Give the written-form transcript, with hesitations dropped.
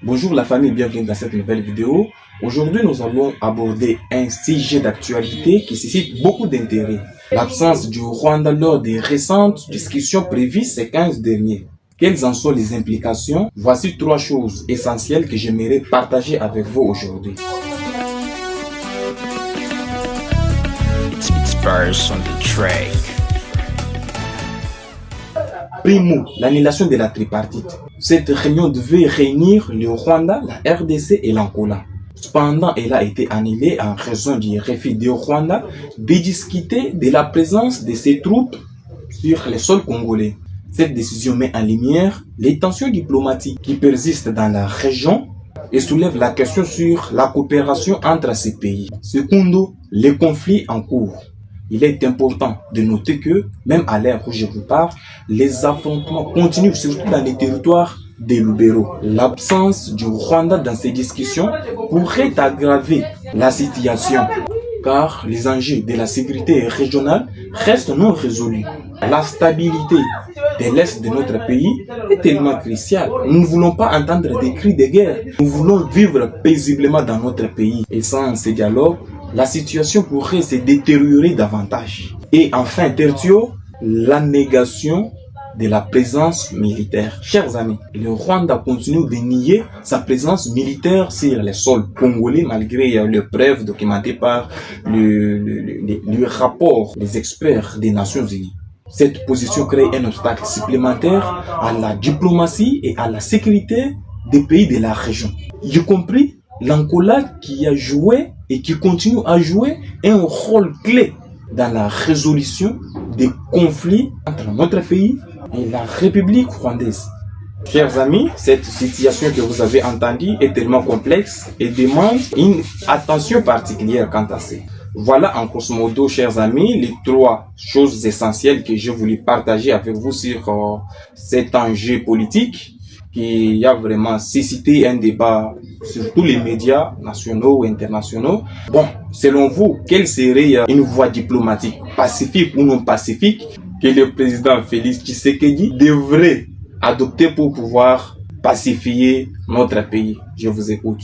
Bonjour la famille, bienvenue dans cette nouvelle vidéo. Aujourd'hui, nous allons aborder un sujet d'actualité qui suscite beaucoup d'intérêt. L'absence du Rwanda lors des récentes discussions prévues ces 15 derniers. Quelles en sont les implications? Voici 3 choses essentielles que j'aimerais partager avec vous aujourd'hui. Primo, l'annulation de la tripartite. Cette réunion devait réunir le Rwanda, la RDC et l'Angola. Cependant, elle a été annulée en raison du refus du Rwanda de discuter de la présence de ses troupes sur le sol congolais. Cette décision met en lumière les tensions diplomatiques qui persistent dans la région et soulève la question sur la coopération entre ces pays. Secondo, les conflits en cours. Il est important de noter que, même à l'ère où je vous parle, les affrontements continuent, surtout dans les territoires des Lubero. L'absence du Rwanda dans ces discussions pourrait aggraver la situation, car les enjeux de la sécurité régionale restent non résolus. La stabilité de l'Est de notre pays est tellement cruciale. Nous ne voulons pas entendre des cris de guerre. Nous voulons vivre paisiblement dans notre pays. Et sans ces dialogues, la situation pourrait se détériorer davantage. Et enfin, tertio, la négation de la présence militaire. Chers amis, le Rwanda continue de nier sa présence militaire sur le sol congolais malgré les preuves documentées par le rapport des experts des Nations Unies. Cette position crée un obstacle supplémentaire à la diplomatie et à la sécurité des pays de la région, y compris l'Angola qui a joué et qui continue à jouer un rôle clé dans la résolution des conflits entre notre pays et la République rwandaise. Chers amis, cette situation que vous avez entendue est tellement complexe et demande une attention particulière quant à ça. Voilà en grosso modo, chers amis, les 3 choses essentielles que je voulais partager avec vous sur cet enjeu politique qui a vraiment suscité un débat sur tous les médias nationaux ou internationaux. Bon, selon vous, quelle serait une voie diplomatique, pacifique ou non pacifique, que le président Félix Tshisekedi devrait adopter pour pouvoir pacifier notre pays? Je vous écoute.